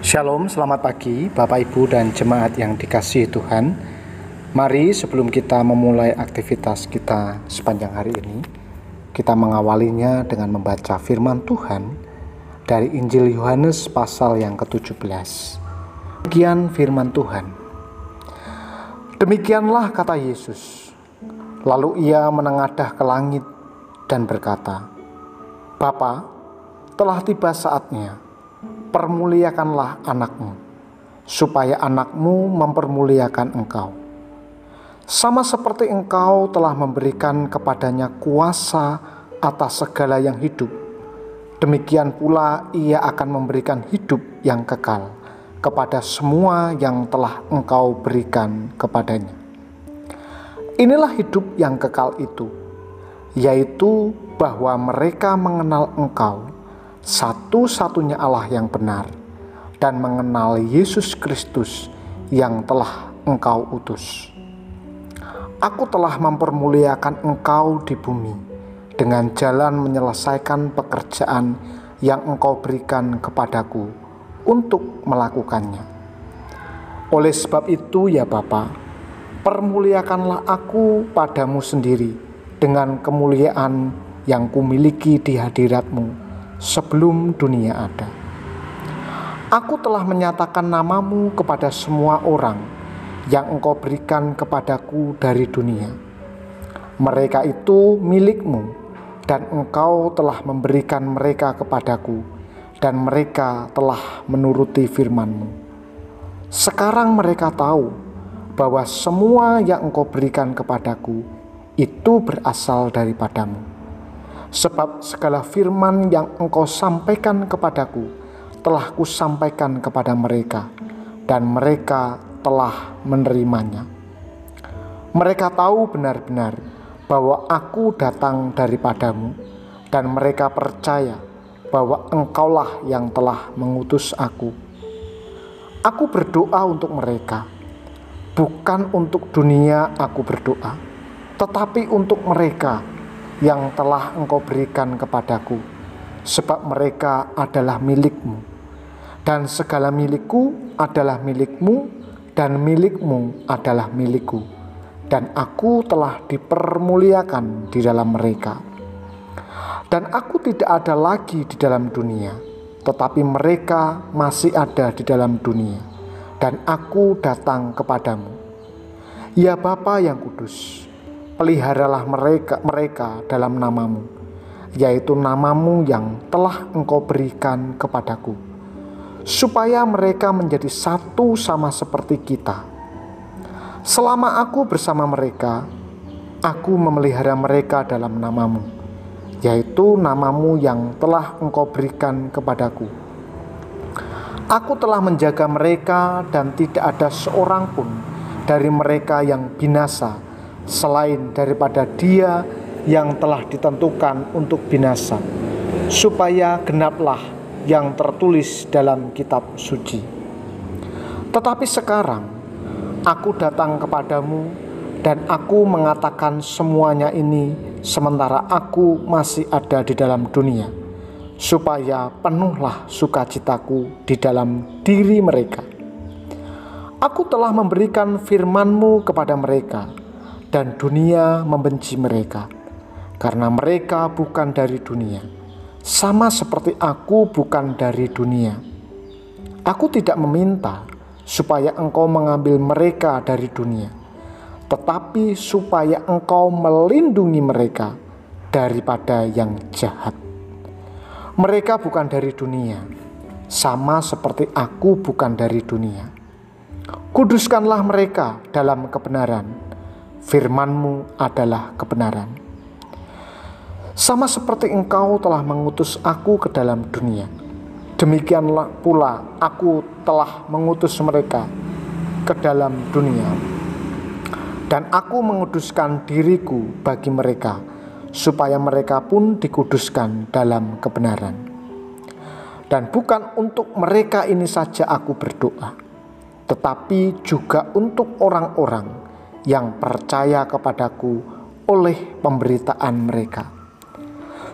Shalom, selamat pagi Bapak Ibu dan jemaat yang dikasihi Tuhan. Mari sebelum kita memulai aktivitas kita sepanjang hari ini, kita mengawalinya dengan membaca firman Tuhan dari Injil Yohanes pasal yang ke-17. Demikian firman Tuhan. Demikianlah kata Yesus. Lalu ia menengadah ke langit dan berkata, Bapa, telah tiba saatnya. Permuliakanlah anakmu, supaya anakmu mempermuliakan engkau. Sama seperti engkau telah memberikan kepadanya kuasa atas segala yang hidup, demikian pula ia akan memberikan hidup yang kekal kepada semua yang telah engkau berikan kepadanya. Inilah hidup yang kekal itu, yaitu bahwa mereka mengenal engkau, satu-satunya Allah yang benar, dan mengenal Yesus Kristus yang telah engkau utus. Aku telah mempermuliakan engkau di bumi dengan jalan menyelesaikan pekerjaan yang engkau berikan kepadaku untuk melakukannya. Oleh sebab itu ya Bapa, permuliakanlah aku padamu sendiri dengan kemuliaan yang kumiliki di hadiratmu sebelum dunia ada. Aku telah menyatakan namamu kepada semua orang yang engkau berikan kepadaku dari dunia. Mereka itu milikmu, dan engkau telah memberikan mereka kepadaku, dan mereka telah menuruti firman-Mu. Sekarang mereka tahu bahwa semua yang engkau berikan kepadaku itu berasal daripadamu. Sebab segala firman yang engkau sampaikan kepadaku telah kusampaikan kepada mereka, dan mereka telah menerimanya. Mereka tahu benar-benar bahwa aku datang daripadamu, dan mereka percaya bahwa engkaulah yang telah mengutus aku. Aku berdoa untuk mereka, bukan untuk dunia aku berdoa, tetapi untuk mereka yang telah engkau berikan kepadaku, sebab mereka adalah milikmu, dan segala milikku adalah milikmu, dan milikmu adalah milikku, dan aku telah dipermuliakan di dalam mereka. Dan aku tidak ada lagi di dalam dunia, tetapi mereka masih ada di dalam dunia, dan aku datang kepadamu. Ya Bapa yang kudus, peliharalah mereka dalam namamu, yaitu namamu yang telah engkau berikan kepadaku, supaya mereka menjadi satu sama seperti kita. Selama aku bersama mereka, aku memelihara mereka dalam namamu, yaitu namamu yang telah engkau berikan kepadaku. Aku telah menjaga mereka, dan tidak ada seorang pun dari mereka yang binasa selain daripada dia yang telah ditentukan untuk binasa, supaya genaplah yang tertulis dalam kitab suci. Tetapi sekarang aku datang kepadamu, dan aku mengatakan semuanya ini sementara aku masih ada di dalam dunia, supaya penuhlah sukacitaku di dalam diri mereka. Aku telah memberikan firman-Mu kepada mereka, dan dunia membenci mereka, karena mereka bukan dari dunia, sama seperti aku bukan dari dunia. Aku tidak meminta supaya engkau mengambil mereka dari dunia, tetapi supaya engkau melindungi mereka daripada yang jahat. Mereka bukan dari dunia, sama seperti aku bukan dari dunia. Kuduskanlah mereka dalam kebenaran. Firman-Mu adalah kebenaran. Sama seperti engkau telah mengutus aku ke dalam dunia, demikianlah pula aku telah mengutus mereka ke dalam dunia. Dan aku menguduskan diriku bagi mereka, supaya mereka pun dikuduskan dalam kebenaran. Dan bukan untuk mereka ini saja aku berdoa, tetapi juga untuk orang-orang yang percaya kepadaku oleh pemberitaan mereka,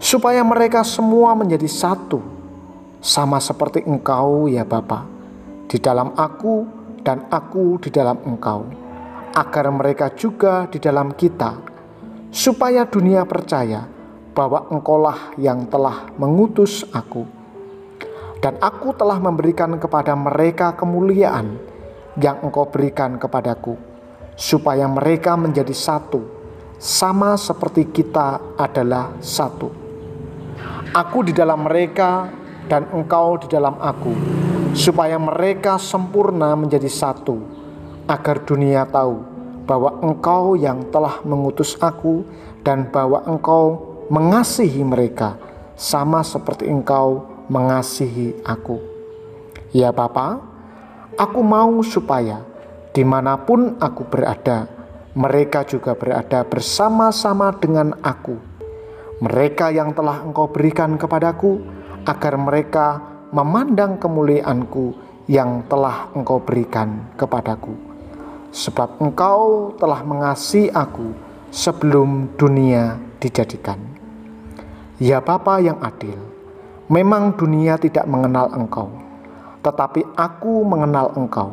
supaya mereka semua menjadi satu, sama seperti Engkau ya Bapa, di dalam Aku dan Aku di dalam Engkau, agar mereka juga di dalam kita, supaya dunia percaya bahwa Engkaulah yang telah mengutus Aku. Dan Aku telah memberikan kepada mereka kemuliaan yang Engkau berikan kepadaku, supaya mereka menjadi satu, sama seperti kita adalah satu. Aku di dalam mereka dan Engkau di dalam Aku, supaya mereka sempurna menjadi satu, agar dunia tahu bahwa Engkau yang telah mengutus Aku dan bahwa Engkau mengasihi mereka sama seperti Engkau mengasihi Aku. Ya Bapa, Aku mau supaya dimanapun Aku berada, mereka juga berada bersama-sama dengan Aku. Mereka yang telah Engkau berikan kepadaku, agar mereka memandang kemuliaan-Ku yang telah Engkau berikan kepadaku. Sebab Engkau telah mengasihi Aku sebelum dunia dijadikan. Ya Bapa yang adil, memang dunia tidak mengenal Engkau, tetapi Aku mengenal Engkau,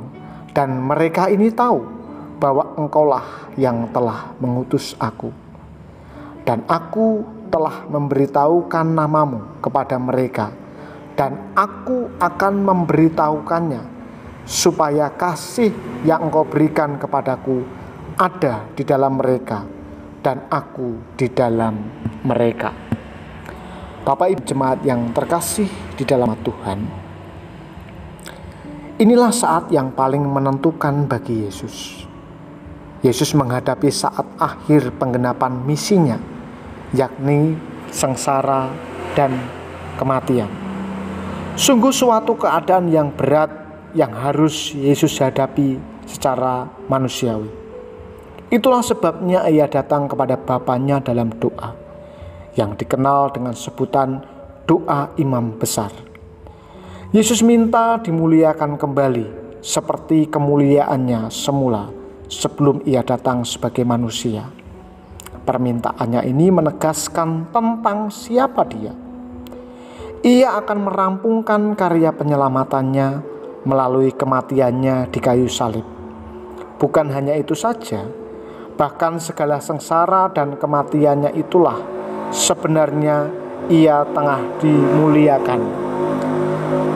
dan mereka ini tahu bahwa Engkaulah yang telah mengutus Aku. Dan Aku telah memberitahukan namamu kepada mereka, dan Aku akan memberitahukannya, supaya kasih yang Engkau berikan kepadaku ada di dalam mereka, dan Aku di dalam mereka. Bapak Ibu jemaat yang terkasih di dalam Tuhan, inilah saat yang paling menentukan bagi Yesus. Yesus menghadapi saat akhir penggenapan misinya, yakni sengsara dan kematian. Sungguh suatu keadaan yang berat yang harus Yesus hadapi secara manusiawi. Itulah sebabnya Ia datang kepada Bapanya dalam doa, yang dikenal dengan sebutan doa imam besar. Yesus minta dimuliakan kembali seperti kemuliaannya semula sebelum Ia datang sebagai manusia. Permintaannya ini menegaskan tentang siapa Dia. Ia akan merampungkan karya penyelamatannya melalui kematiannya di kayu salib. Bukan hanya itu saja, bahkan segala sengsara dan kematiannya itulah sebenarnya Ia tengah dimuliakan.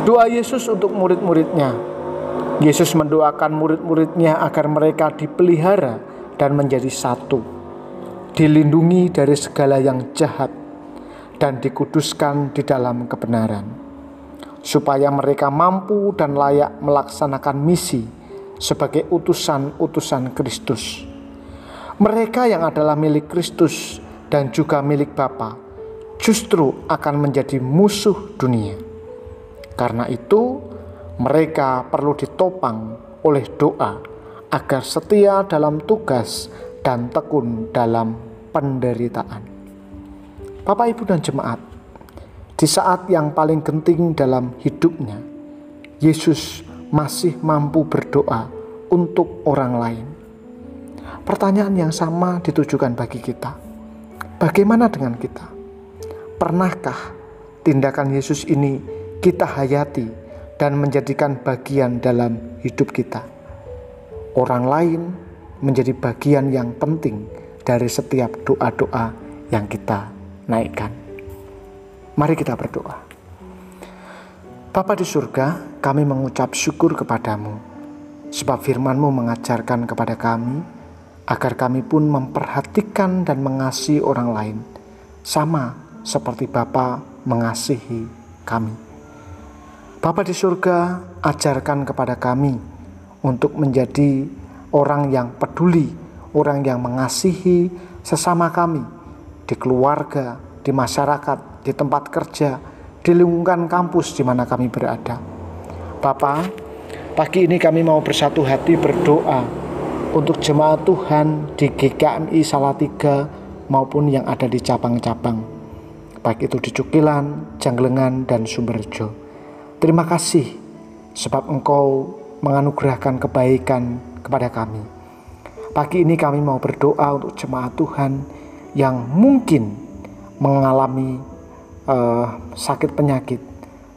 Doa Yesus untuk murid-muridnya. Yesus mendoakan murid-muridnya agar mereka dipelihara dan menjadi satu, dilindungi dari segala yang jahat, dan dikuduskan di dalam kebenaran, supaya mereka mampu dan layak melaksanakan misi sebagai utusan-utusan Kristus. Mereka yang adalah milik Kristus dan juga milik Bapa justru akan menjadi musuh dunia. Karena itu mereka perlu ditopang oleh doa agar setia dalam tugas dan tekun dalam penderitaan. Bapak, Ibu, dan jemaat, di saat yang paling genting dalam hidupnya, Yesus masih mampu berdoa untuk orang lain. Pertanyaan yang sama ditujukan bagi kita. Bagaimana dengan kita? Pernahkah tindakan Yesus ini kita hayati dan menjadikan bagian dalam hidup kita? Orang lain menjadi bagian yang penting dari setiap doa-doa yang kita naikkan. Mari kita berdoa. Bapa di surga, kami mengucap syukur kepadamu, sebab firman-Mu mengajarkan kepada kami agar kami pun memperhatikan dan mengasihi orang lain, sama seperti Bapa mengasihi kami. Bapa di surga, ajarkan kepada kami untuk menjadi orang yang peduli, orang yang mengasihi sesama kami, di keluarga, di masyarakat, di tempat kerja, di lingkungan kampus di mana kami berada. Bapa, pagi ini kami mau bersatu hati berdoa untuk jemaat Tuhan di GKMI Salatiga maupun yang ada di cabang-cabang, baik itu di Cukilan, Janggelengan, dan Sumberjo. Terima kasih sebab Engkau menganugerahkan kebaikan kepada kami. Pagi ini kami mau berdoa untuk jemaat Tuhan yang mungkin mengalami sakit penyakit.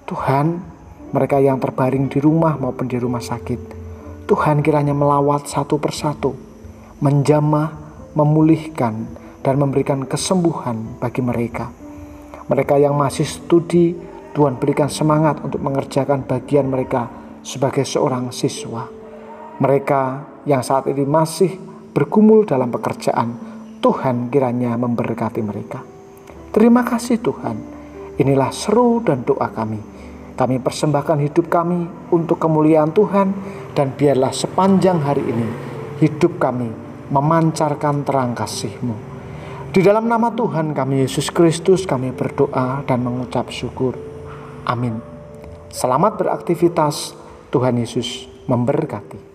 Tuhan, mereka yang terbaring di rumah maupun di rumah sakit. Tuhan kiranya melawat satu persatu, menjamah, memulihkan, dan memberikan kesembuhan bagi mereka. Mereka yang masih studi, Tuhan berikan semangat untuk mengerjakan bagian mereka sebagai seorang siswa. Mereka yang saat ini masih bergumul dalam pekerjaan, Tuhan kiranya memberkati mereka. Terima kasih Tuhan. Inilah seru dan doa kami. Kami persembahkan hidup kami untuk kemuliaan Tuhan, dan biarlah sepanjang hari ini hidup kami memancarkan terang kasih-Mu. Di dalam nama Tuhan kami Yesus Kristus kami berdoa dan mengucap syukur. Amin. Selamat beraktivitas. Tuhan Yesus memberkati.